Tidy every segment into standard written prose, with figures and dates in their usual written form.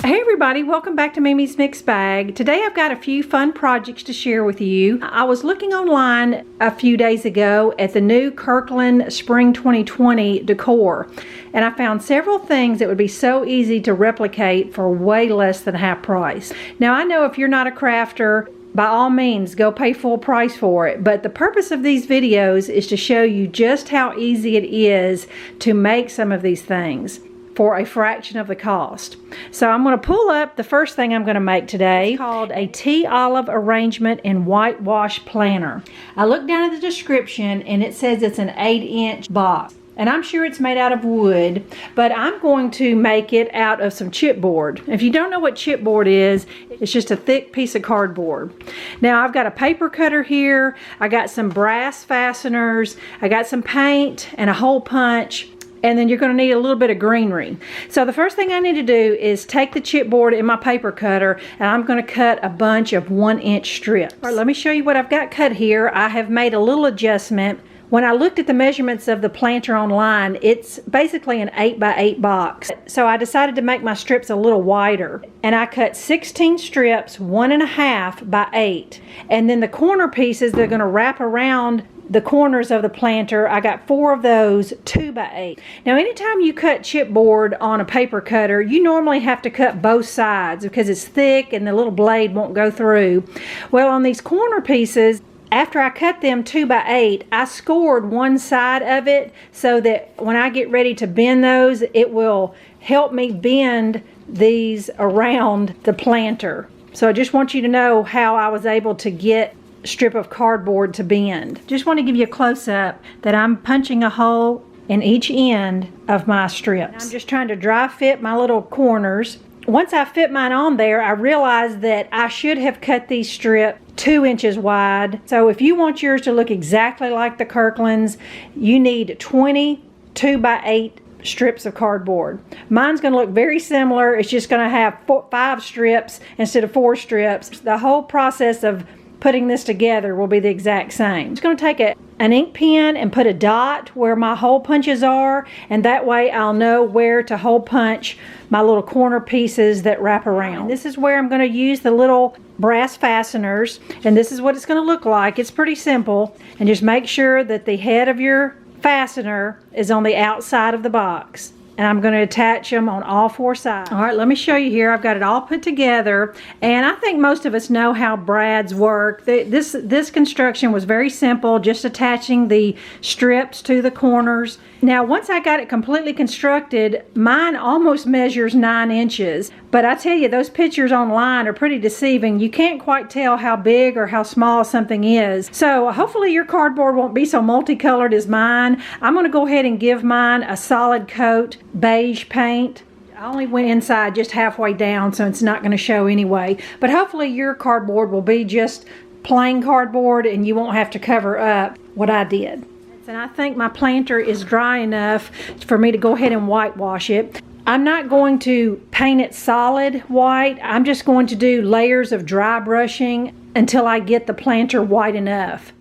Hey everybody, welcome back to Mimi's Mixed Bag. Today I've got a few fun projects to share with you. I was looking online a few days ago at the new Kirkland Spring 2020 decor, and I found several things that would be so easy to replicate for way less than half price. Now I know if you're not a crafter, by all means go pay full price for it, but the purpose of these videos is to show you just how easy it is to make some of these things for a fraction of the cost. So I'm going to pull up the first thing I'm going to make today. It's called a tea olive arrangement in whitewash planter. I looked down at the description and it says it's an 8-inch box. And I'm sure it's made out of wood, but I'm going to make it out of some chipboard. If you don't know what chipboard is, it's just a thick piece of cardboard. Now I've got a paper cutter here, I got some brass fasteners, I got some paint and a hole punch, and then you're going to need a little bit of greenery. So the first thing I need to do is take the chipboard in my paper cutter and I'm going to cut a bunch of 1-inch strips. All right, let me show you what I've got cut here. I have made a little adjustment. When I looked at the measurements of the planter online, it's basically an 8x8 box. So I decided to make my strips a little wider. And I cut 16 strips, 1.5 by 8. And then the corner pieces, they're going to wrap around the corners of the planter. I got 4 of those, 2x8. Now anytime you cut chipboard on a paper cutter, you normally have to cut both sides because it's thick and the little blade won't go through. Well, on these corner pieces, after I cut them 2x8, I scored one side of it so that when I get ready to bend those, it will help me bend these around the planter. So I just want you to know how I was able to get a strip of cardboard to bend. Just want to give you a close-up that I'm punching a hole in each end of my strips. I'm just trying to dry fit my little corners. Once I fit mine on there, I realized that I should have cut these strips 2 inches wide. So if you want yours to look exactly like the Kirklands, you need 20 2x8 strips of cardboard. Mine's going to look very similar. It's just going to have 5 strips instead of 4 strips. The whole process of putting this together will be the exact same. I'm just going to take an ink pen and put a dot where my hole punches are, and that way I'll know where to hole punch my little corner pieces that wrap around. And this is where I'm going to use the little brass fasteners, and this is what it's going to look like. It's pretty simple, and just make sure that the head of your fastener is on the outside of the box. And I'm going to attach them on all 4 sides. All right, let me show you here. I've got it all put together, and I think most of us know how brads work. This construction was very simple, just attaching the strips to the corners. Now, once I got it completely constructed, mine almost measures 9 inches. But I tell you, those pictures online are pretty deceiving. You can't quite tell how big or how small something is. So hopefully your cardboard won't be so multicolored as mine. I'm going to go ahead and give mine a solid coat beige paint. I only went inside just halfway down, so it's not going to show anyway. But hopefully your cardboard will be just plain cardboard and you won't have to cover up what I did. And I think my planter is dry enough for me to go ahead and whitewash it. I'm not going to paint it solid white. I'm just going to do layers of dry brushing until I get the planter white enough.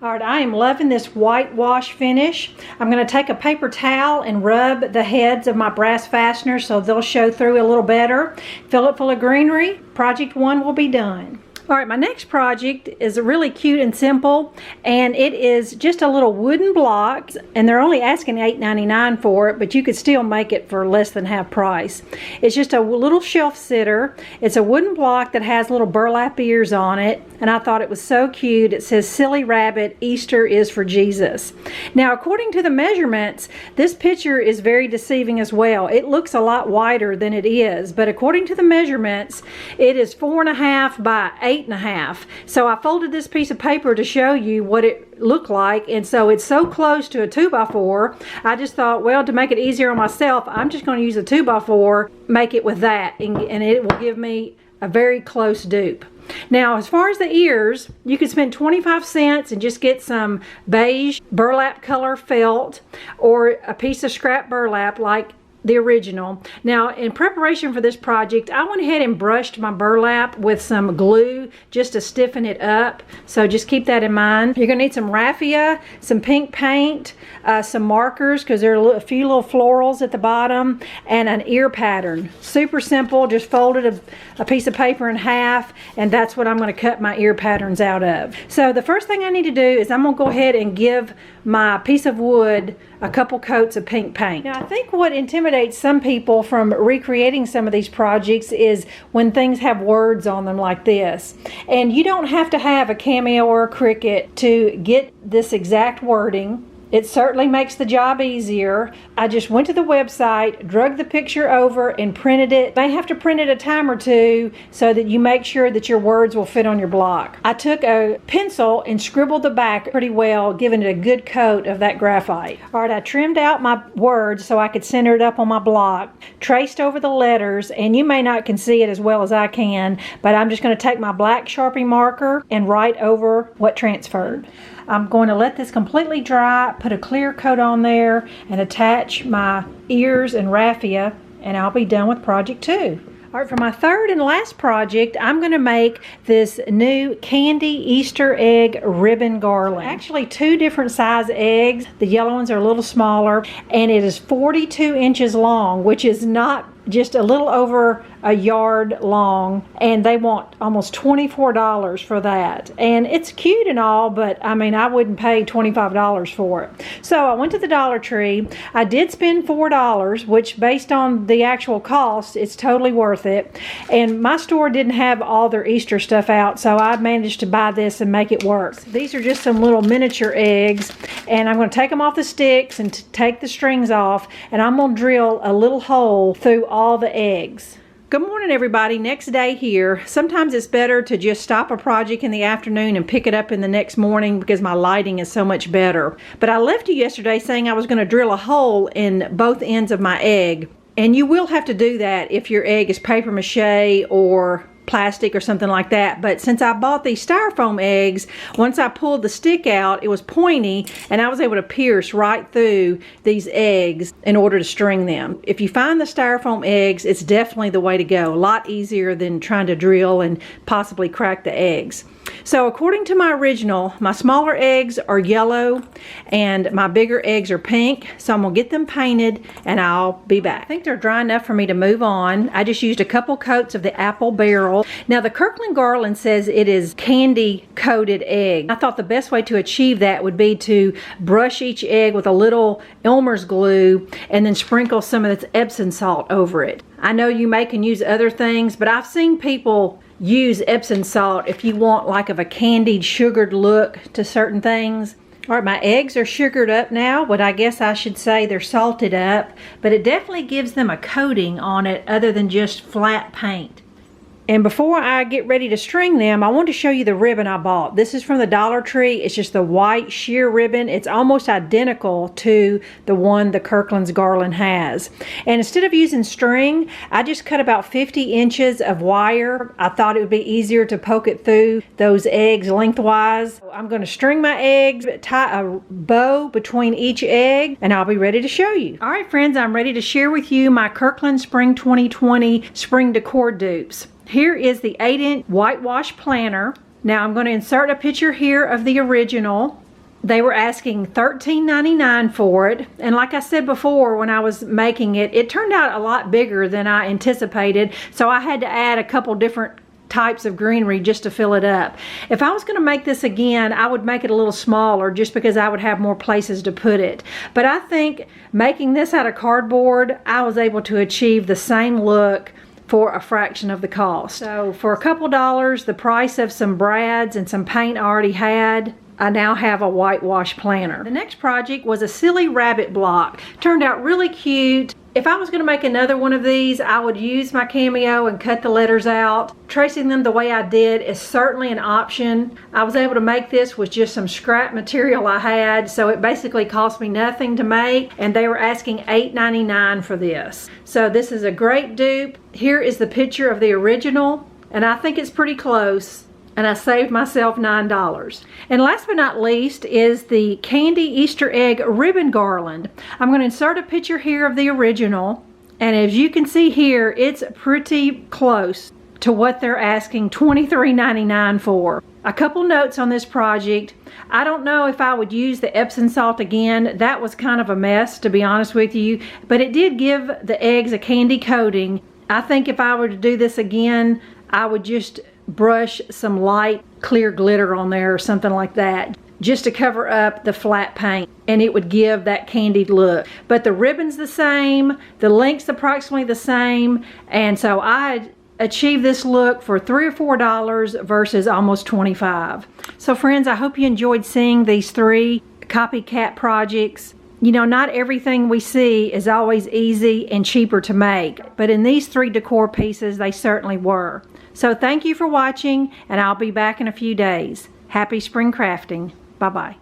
All right, I am loving this whitewash finish. I'm going to take a paper towel and rub the heads of my brass fasteners so they'll show through a little better. Fill it full of greenery. Project 1 will be done. All right, my next project is really cute and simple, and it is just a little wooden block, and they're only asking $8.99 for it, but you could still make it for less than half price. It's just a little shelf sitter. It's a wooden block that has little burlap ears on it, and I thought it was so cute. It says, "Silly Rabbit, Easter is for Jesus." Now, according to the measurements, this picture is very deceiving as well. It looks a lot wider than it is, but according to the measurements, it is 4.5 by 8.5. So I folded this piece of paper to show you what it looked like, and so it's so close to a 2x4. I just thought, well, to make it easier on myself, I'm just going to use a 2x4, make it with that, and it will give me a very close dupe. Now, as far as the ears, you could spend 25 cents and just get some beige burlap color felt or a piece of scrap burlap like the original. Now, in preparation for this project, I went ahead and brushed my burlap with some glue just to stiffen it up. So just keep that in mind. You're gonna need some raffia, some pink paint, some markers, because there are a few little florals at the bottom, and an ear pattern. Super simple, just folded a piece of paper in half, and that's what I'm gonna cut my ear patterns out of. So the first thing I need to do is I'm gonna go ahead and give my piece of wood a couple coats of pink paint. Now, I think what intimidates some people from recreating some of these projects is when things have words on them like this. And you don't have to have a cameo or a Cricut to get this exact wording. It certainly makes the job easier. I just went to the website, drug the picture over, and printed it. You may have to print it a time or two so that you make sure that your words will fit on your block. I took a pencil and scribbled the back pretty well, giving it a good coat of that graphite. All right, I trimmed out my words so I could center it up on my block, traced over the letters, and you may not can see it as well as I can, but I'm just going to take my black Sharpie marker and write over what transferred. I'm going to let this completely dry, put a clear coat on there, and attach my ears and raffia, and I'll be done with project 2. All right, for my third and last project, I'm going to make this new candy Easter egg ribbon garland. Actually, 2 different size eggs. The yellow ones are a little smaller, and it is 42 inches long, which is not just a little over a yard long, and they want almost $24 for that. And it's cute and all, but I mean, I wouldn't pay $25 for it. So I went to the Dollar Tree. I did spend $4, which based on the actual cost, it's totally worth it. And my store didn't have all their Easter stuff out, so I managed to buy this and make it work. These are just some little miniature eggs, and I'm going to take them off the sticks and take the strings off, and I'm going to drill a little hole through all the eggs. Good morning, everybody. Next day here. Sometimes it's better to just stop a project in the afternoon and pick it up in the next morning because my lighting is so much better. But I left you yesterday saying I was going to drill a hole in both ends of my egg. And you will have to do that if your egg is paper mache or plastic or something like that. But since I bought these styrofoam eggs, once I pulled the stick out, it was pointy, and I was able to pierce right through these eggs in order to string them. If you find the styrofoam eggs, it's definitely the way to go. A lot easier than trying to drill and possibly crack the eggs. So according to my original, my smaller eggs are yellow and my bigger eggs are pink. So I'm gonna get them painted and I'll be back. I think they're dry enough for me to move on. I just used a couple coats of the apple barrel. Now the Kirkland garland says it is candy coated egg. I thought the best way to achieve that would be to brush each egg with a little Elmer's glue and then sprinkle some of this Epsom salt over it. I know you can use other things, but I've seen people use Epsom salt if you want like of a candied sugared look to certain things. All right, my eggs are sugared up now, but I guess I should say they're salted up, but it definitely gives them a coating on it other than just flat paint. And before I get ready to string them, I want to show you the ribbon I bought. This is from the Dollar Tree. It's just the white sheer ribbon. It's almost identical to the one the Kirkland's garland has. And instead of using string, I just cut about 50 inches of wire. I thought it would be easier to poke it through those eggs lengthwise. I'm going to string my eggs, tie a bow between each egg, and I'll be ready to show you. All right, friends, I'm ready to share with you my Kirkland Spring 2020 Spring Decor dupes. Here is the 8-inch whitewash planner. Now I'm going to insert a picture here of the original. They were asking $13.99 for it. And like I said before, when I was making it, it turned out a lot bigger than I anticipated. So I had to add a couple different types of greenery just to fill it up. If I was going to make this again, I would make it a little smaller just because I would have more places to put it. But I think making this out of cardboard, I was able to achieve the same look for a fraction of the cost. So for a couple dollars, the price of some brads and some paint I already had, I now have a whitewash planner. The next project was a silly rabbit block. Turned out really cute. If I was going to make another one of these, I would use my cameo and cut the letters out. Tracing them the way I did is certainly an option. I was able to make this with just some scrap material I had, so it basically cost me nothing to make, and they were asking $8.99 for this. So this is a great dupe. Here is the picture of the original, and I think it's pretty close. And I saved myself $9. And last but not least is the candy Easter egg ribbon garland. I'm going to insert a picture here of the original. And as you can see here, it's pretty close to what they're asking $23.99 for. A couple notes on this project. I don't know if I would use the Epsom salt again. That was kind of a mess, to be honest with you, but it did give the eggs a candy coating. I think if I were to do this again, I would just brush some light clear glitter on there or something like that, just to cover up the flat paint, and it would give that candied look. But the ribbon's the same, the length's approximately the same, and so I achieved this look for $3 or $4 versus almost $25. So friends, I hope you enjoyed seeing these 3 copycat projects. You know, not everything we see is always easy and cheaper to make, but in these 3 decor pieces, they certainly were. So thank you for watching, and I'll be back in a few days. Happy spring crafting. Bye-bye.